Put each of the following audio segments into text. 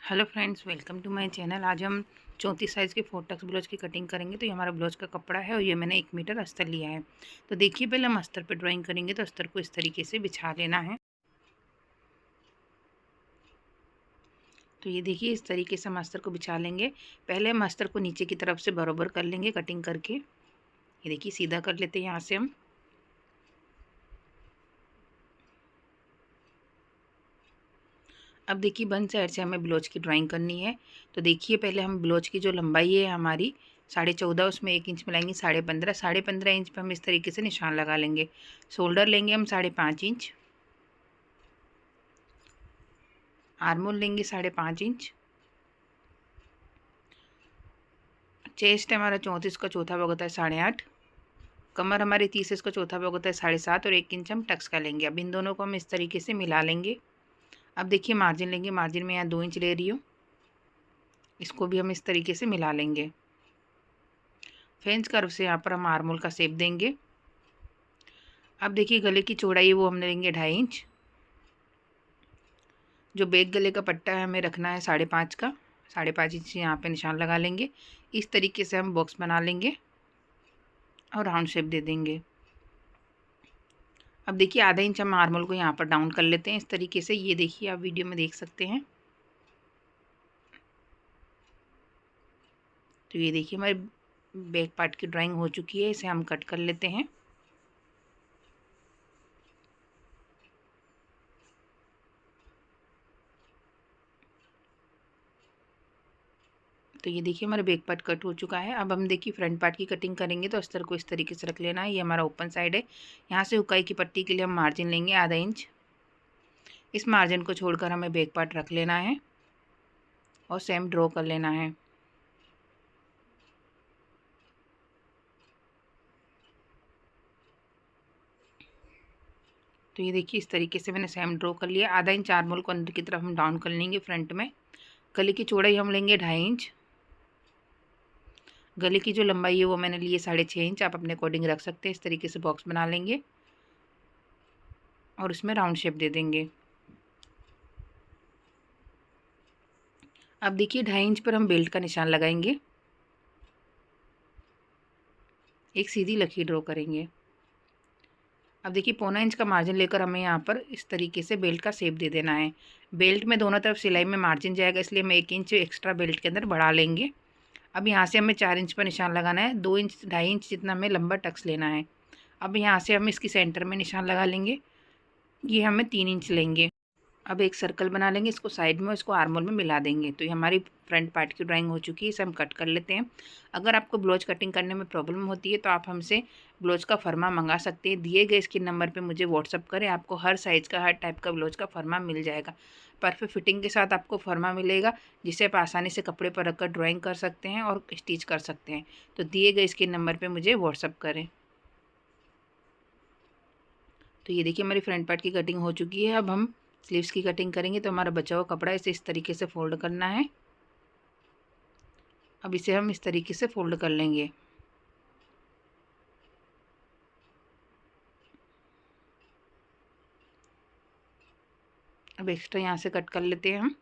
Hello friends, welcome to my channel. आज हम 34 size के 4 टक्स ब्लाउज की कटिंग करेंगे। तो ये हमारा ब्लाउज का कपड़ा है और ये मैंने 1 मीटर अस्तर लिया है। तो देखिए, पहले हम अस्तर पे ड्राइंग करेंगे। तो अस्तर को इस तरीके से बिछा लेना है। तो ये देखिए, इस तरीके से हम अस्तर को बिछा लेंगे। पहले हम अस्तर को नीचे की तरफ से बराबर कर लेंगे कटिंग करके। ये देखिए, सीधा कर लेते हैं यहाँ से हम। अब देखिए, वन साइड से हमें ब्लाउज की ड्राइंग करनी है। तो देखिए, पहले हम ब्लाउज की जो लंबाई है हमारी 14.5, उसमें 1 इंच मिलाएंगे 15.5। 15.5 इंच पे हम इस तरीके से निशान लगा लेंगे। शोल्डर लेंगे हम 5.5 इंच। आर्मोल लेंगे 5.5 इंच। चेस्ट हमारा 34 का चौथा भाग होता है 8.5। कमर हमारी 30 इसका चौथा भाग होता है 7.5 और 1 इंच हम टक्स का लेंगे। अब इन दोनों को हम इस तरीके से मिला लेंगे। अब देखिए, मार्जिन लेंगे। मार्जिन में यहाँ 2 इंच ले रही हूँ। इसको भी हम इस तरीके से मिला लेंगे। फ्रेंच कर्व से यहाँ पर हम आर्मोल का शेप देंगे। अब देखिए, गले की चौड़ाई वो हम लेंगे 2.5 इंच। जो बैक गले का पट्टा है हमें रखना है 5.5 का। 5.5 इंच यहाँ पे निशान लगा लेंगे। इस तरीके से हम बॉक्स बना लेंगे और राउंड शेप दे देंगे। अब देखिए, आधा इंच हम आर्मोल को यहाँ पर डाउन कर लेते हैं इस तरीके से। ये देखिए, आप वीडियो में देख सकते हैं। तो ये देखिए, हमारे बैक पार्ट की ड्राइंग हो चुकी है। इसे हम कट कर लेते हैं। तो ये देखिए, हमारा बैक पार्ट कट हो चुका है। अब हम देखिए फ्रंट पार्ट की कटिंग करेंगे। तो अस्तर को इस तरीके से रख लेना है। ये हमारा ओपन साइड है। यहाँ से हुकाई की पट्टी के लिए हम मार्जिन लेंगे आधा इंच। इस मार्जिन को छोड़कर हमें बैक पार्ट रख लेना है और सेम ड्रॉ कर लेना है। तो ये देखिए, इस तरीके से मैंने सेम ड्रॉ कर लिया। आधा इंच आर्मोल को अंदर की तरफ हम डाउन कर लेंगे फ्रंट में। गले की चौड़ाई हम लेंगे 2.5 इंच। गले की जो लंबाई है वो मैंने ली है 6.5 इंच। आप अपने अकॉर्डिंग रख सकते हैं। इस तरीके से बॉक्स बना लेंगे और उसमें राउंड शेप दे देंगे। अब देखिए, 2.5 इंच पर हम बेल्ट का निशान लगाएंगे। एक सीधी लकीर ड्रॉ करेंगे। अब देखिए, 1.25 इंच का मार्जिन लेकर हमें यहाँ पर इस तरीके से बेल्ट का शेप दे देना है। बेल्ट में दोनों तरफ सिलाई में मार्जिन जाएगा, इसलिए हम 1 इंच एक्स्ट्रा बेल्ट के अंदर बढ़ा लेंगे। अब यहाँ से हमें 4 इंच पर निशान लगाना है। 2 इंच 2.5 इंच जितना हमें लंबा टक्स लेना है। अब यहाँ से हम इसकी सेंटर में निशान लगा लेंगे। ये हमें 3 इंच लेंगे। अब एक सर्कल बना लेंगे, इसको साइड में, इसको आर्मोल में मिला देंगे। तो ये हमारी फ्रंट पार्ट की ड्राइंग हो चुकी है। इसे हम कट कर लेते हैं। अगर आपको ब्लाउज कटिंग करने में प्रॉब्लम होती है तो आप हमसे ब्लाउज का फरमा मंगा सकते हैं। दिए गए स्क्रीन नंबर पे मुझे व्हाट्सअप करें। आपको हर साइज़ का, हर टाइप का ब्लाउज का फरमा मिल जाएगा। परफेक्ट फिटिंग के साथ आपको फरमा मिलेगा, जिसे आप आसानी से कपड़े पर रखकर ड्राइंग कर सकते हैं और स्टिच कर सकते हैं। तो दिए गए स्क्रीन नंबर पर मुझे व्हाट्सअप करें। तो ये देखिए, हमारी फ्रंट पार्ट की कटिंग हो चुकी है। अब हम स्लीव्स की कटिंग करेंगे। तो हमारा बचा हुआ कपड़ा इसे इस तरीके से फोल्ड करना है। अब इसे हम इस तरीके से फोल्ड कर लेंगे। अब एक्स्ट्रा यहाँ से कट कर लेते हैं हम।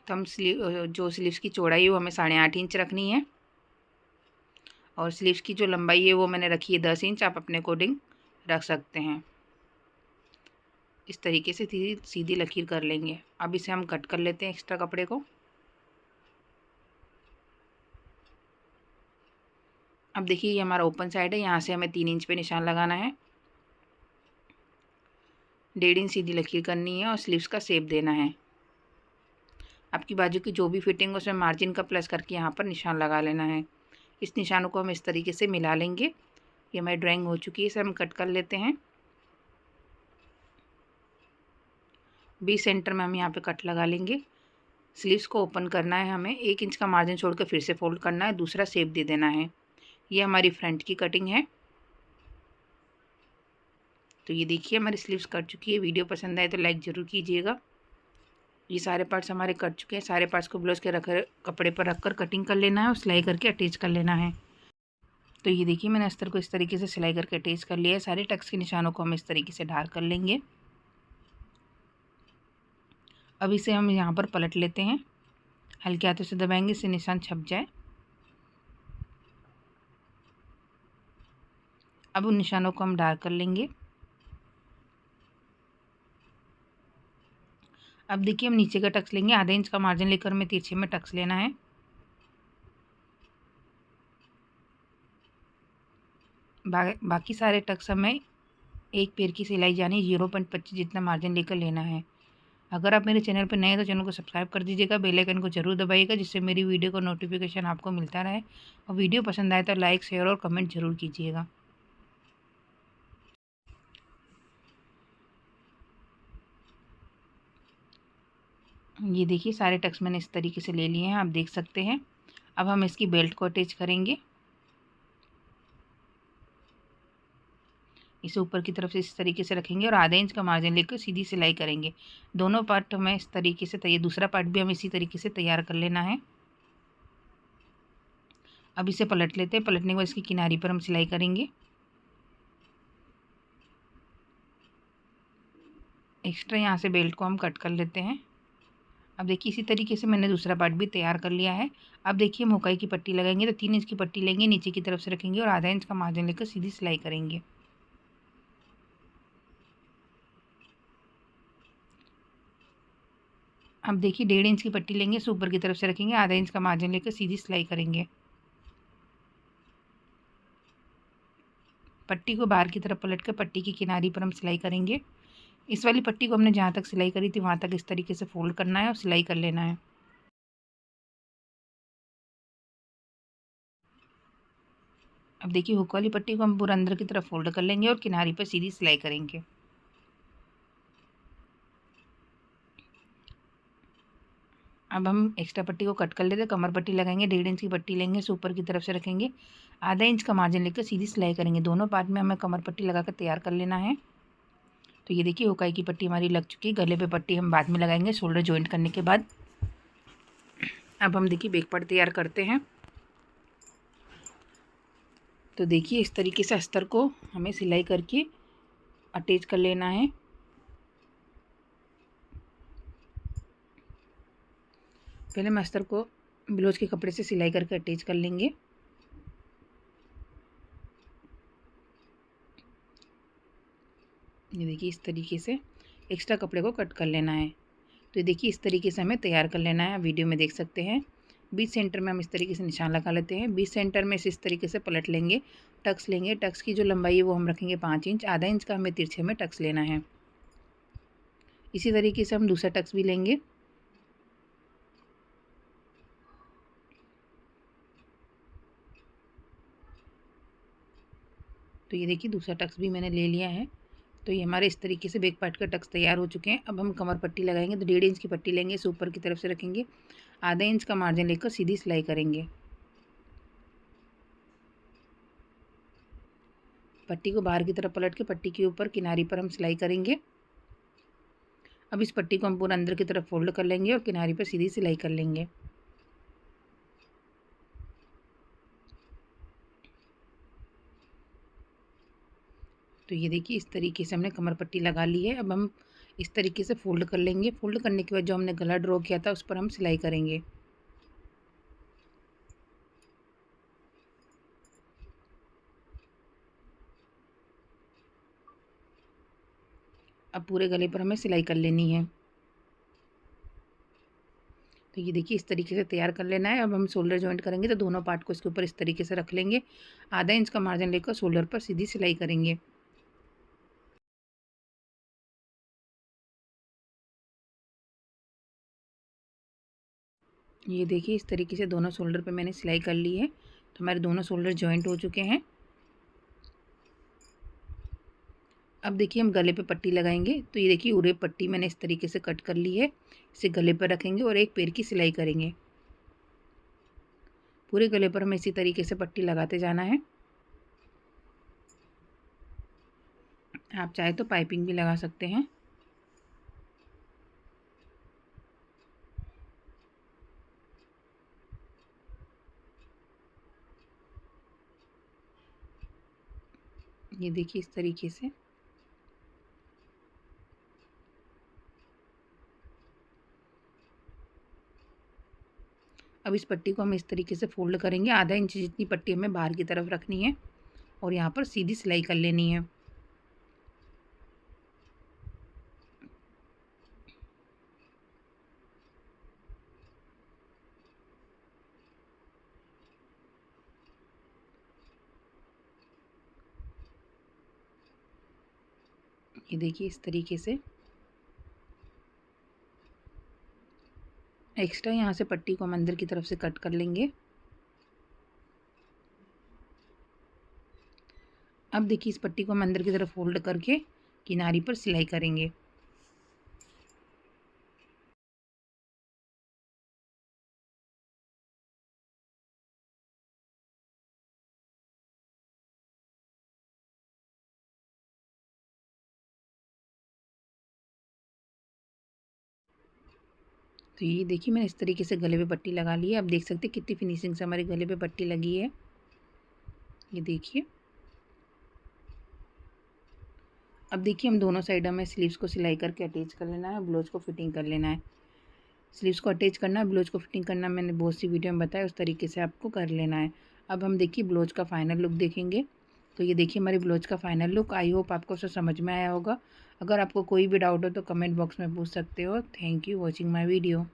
तो हम जो स्लीव्स की चौड़ाई है वो हमें 8.5 इंच रखनी है और स्लीव्स की जो लंबाई है वो मैंने रखी है 10 इंच। आप अपने अकॉर्डिंग रख सकते हैं। इस तरीके से सीधी सीधी लकीर कर लेंगे। अब इसे हम कट कर लेते हैं एक्स्ट्रा कपड़े को। अब देखिए, ये हमारा ओपन साइड है। यहाँ से हमें 3 इंच पे निशान लगाना है। 1.5 इंच सीधी लकीर करनी है और स्लीव्स का शेप देना है। आपकी बाजू की जो भी फिटिंग हो उसमें मार्जिन का प्लस करके यहाँ पर निशान लगा लेना है। इस निशानों को हम इस तरीके से मिला लेंगे। ये हमारी ड्राइंग हो चुकी है। इसे हम कट कर लेते हैं। 20 सेंटर में हम यहाँ पे कट लगा लेंगे। स्लीव्स को ओपन करना है हमें। 1 इंच का मार्जिन छोड़कर फिर से फोल्ड करना है, दूसरा शेप दे देना है। ये हमारी फ्रंट की कटिंग है। तो ये देखिए, हमारी स्लीव्स कट चुकी है। वीडियो पसंद आए तो लाइक ज़रूर कीजिएगा। ये सारे पार्ट्स हमारे कट चुके हैं। सारे पार्ट्स को ब्लाउज के कपड़े पर रखकर कटिंग कर लेना है और सिलाई करके अटैच कर लेना है। तो ये देखिए, मैंने अस्तर को इस तरीके से सिलाई करके अटैच कर लिया है। सारे टक्स के निशानों को हम इस तरीके से ढार कर लेंगे। अब इसे हम यहाँ पर पलट लेते हैं, हल्के हाथों से दबाएंगे, इससे निशान छप जाए। अब उन निशानों को हम डार्क कर लेंगे। अब देखिए हम नीचे का टक्स लेंगे, आधा इंच का मार्जिन लेकर हमें तिरछे में टक्स लेना है। बाकी सारे टक्स हमें एक पैर की सिलाई यानी 0.25 जितना मार्जिन लेकर लेना है। अगर आप मेरे चैनल पर नए हैं तो चैनल को सब्सक्राइब कर दीजिएगा, बेल आइकन को जरूर दबाइएगा, जिससे मेरी वीडियो का नोटिफिकेशन आपको मिलता रहे। और वीडियो पसंद आए तो लाइक, शेयर और कमेंट जरूर कीजिएगा। ये देखिए सारे टक्स मैंने इस तरीके से ले लिए हैं, आप देख सकते हैं। अब हम इसकी बेल्ट को अटैच करेंगे। इसे ऊपर की तरफ से इस तरीके से रखेंगे और आधा इंच का मार्जिन लेकर सीधी सिलाई करेंगे। दोनों पार्ट हमें इस तरीके से तैयार, दूसरा पार्ट भी हमें इसी तरीके से तैयार कर लेना है। अब इसे पलट लेते हैं, पलटने के बाद इसकी किनारी पर हम सिलाई करेंगे। एक्स्ट्रा यहाँ से बेल्ट को हम कट कर लेते हैं। अब देखिए इसी तरीके से मैंने दूसरा पार्ट भी तैयार कर लिया है। अब देखिए हम हुकाई की पट्टी लगाएंगे, तो 3 इंच की पट्टी लेंगे, नीचे की तरफ से रखेंगे और आधा इंच का मार्जिन लेकर सीधी सिलाई करेंगे। अब देखिए 1.5 इंच की पट्टी लेंगे, इसे ऊपर की तरफ से रखेंगे, आधा इंच का मार्जिन लेकर सीधी सिलाई करेंगे। पट्टी को बाहर की तरफ पलट कर पट्टी की किनारी पर हम सिलाई करेंगे। इस वाली पट्टी को हमने जहाँ तक सिलाई करी थी वहाँ तक इस तरीके से फोल्ड करना है और सिलाई कर लेना है। अब देखिए हुक वाली पट्टी को हम पूरा अंदर की तरफ फोल्ड कर लेंगे और किनारी पर सीधी सिलाई करेंगे। अब हम एक्स्ट्रा पट्टी को कट कर लेते हैं, कमर पट्टी लगाएंगे, 1.5 इंच की पट्टी लेंगे, इसे ऊपर की तरफ से रखेंगे, आधा इंच का मार्जिन लेकर सीधी सिलाई करेंगे। दोनों पार्ट में हमें कमर पट्टी लगाकर तैयार कर लेना है। तो ये देखिए हुकाई की पट्टी हमारी लग चुकी है, गले पे पट्टी हम बाद में लगाएंगे शोल्डर जॉइंट करने के बाद। अब हम देखिए बैक पार्ट तैयार करते हैं। तो देखिए इस तरीके से अस्तर को हमें सिलाई करके अटैच कर लेना है। पहले हम अस्तर को ब्लाउज के कपड़े से सिलाई करके अटैच कर लेंगे। ये देखिए इस तरीके से एक्स्ट्रा कपड़े को कट कर लेना है। तो ये देखिए इस तरीके से हमें तैयार कर लेना है, वीडियो में देख सकते हैं। बीच सेंटर में हम इस तरीके से निशान लगा लेते हैं, बीच सेंटर में इस तरीके से पलट लेंगे, टक्स लेंगे, टक्स की जो लंबाई है वो हम रखेंगे 5 इंच, आधा इंच का हमें तिरछे में टक्स लेना है। इसी तरीके से हम दूसरा टक्स भी लेंगे। तो ये देखिए दूसरा टक्स भी मैंने ले लिया है। तो ये हमारे इस तरीके से बैक पार्ट का टक्स तैयार हो चुके हैं। अब हम कमर पट्टी लगाएंगे, तो 1.5 इंच की पट्टी लेंगे, इसे ऊपर की तरफ से रखेंगे, आधा इंच का मार्जिन लेकर सीधी सिलाई करेंगे। पट्टी को बाहर की तरफ पलट के पट्टी के ऊपर किनारी पर हम सिलाई करेंगे। अब इस पट्टी को हम पूरा अंदर की तरफ फोल्ड कर लेंगे और किनारी पर सीधी सिलाई कर लेंगे। तो ये देखिए इस तरीके से हमने कमर पट्टी लगा ली है। अब हम इस तरीके से फोल्ड कर लेंगे। फोल्ड करने के बाद जो हमने गला ड्रॉ किया था उस पर हम सिलाई करेंगे। अब पूरे गले पर हमें सिलाई कर लेनी है। तो ये देखिए इस तरीके से तैयार कर लेना है। अब हम शोल्डर जॉइंट करेंगे, तो दोनों पार्ट को इसके ऊपर इस तरीके से रख लेंगे, आधा इंच का मार्जिन लेकर शोल्डर पर सीधी सिलाई करेंगे। ये देखिए इस तरीके से दोनों शोल्डर पे मैंने सिलाई कर ली है। तो हमारे दोनों शोल्डर जॉइंट हो चुके हैं। अब देखिए हम गले पे पट्टी लगाएंगे। तो ये देखिए उरे पट्टी मैंने इस तरीके से कट कर ली है, इसे गले पर रखेंगे और एक पैर की सिलाई करेंगे। पूरे गले पर हमें इसी तरीके से पट्टी लगाते जाना है। आप चाहे तो पाइपिंग भी लगा सकते हैं। ये देखिए इस तरीके से। अब इस पट्टी को हम इस तरीके से फोल्ड करेंगे। आधा इंच जितनी पट्टी हमें बाहर की तरफ रखनी है और यहाँ पर सीधी सिलाई कर लेनी है। ये देखिए इस तरीके से एक्स्ट्रा यहाँ से पट्टी को हम अंदर की तरफ से कट कर लेंगे। अब देखिए इस पट्टी को हम अंदर की तरफ फोल्ड करके किनारी पर सिलाई करेंगे। तो ये देखिए मैंने इस तरीके से गले पे पट्टी लगा ली है। अब देख सकते हैं कितनी फिनिशिंग से हमारे गले पे पट्टी लगी है। ये देखिए। अब देखिए हम दोनों साइड में स्लीव्स को सिलाई करके अटैच कर लेना है, ब्लाउज को फिटिंग कर लेना है। स्लीव्स को अटैच करना है, ब्लाउज को फिटिंग करना मैंने बहुत सी वीडियो में बताया, उस तरीके से आपको कर लेना है। अब हम देखिए ब्लाउज का फाइनल लुक देखेंगे। तो ये देखिए हमारी ब्लाउज का फाइनल लुक। आई होप आपको उसे समझ में आया होगा। अगर आपको कोई भी डाउट हो तो कमेंट बॉक्स में पूछ सकते हो। Thank you watching my video.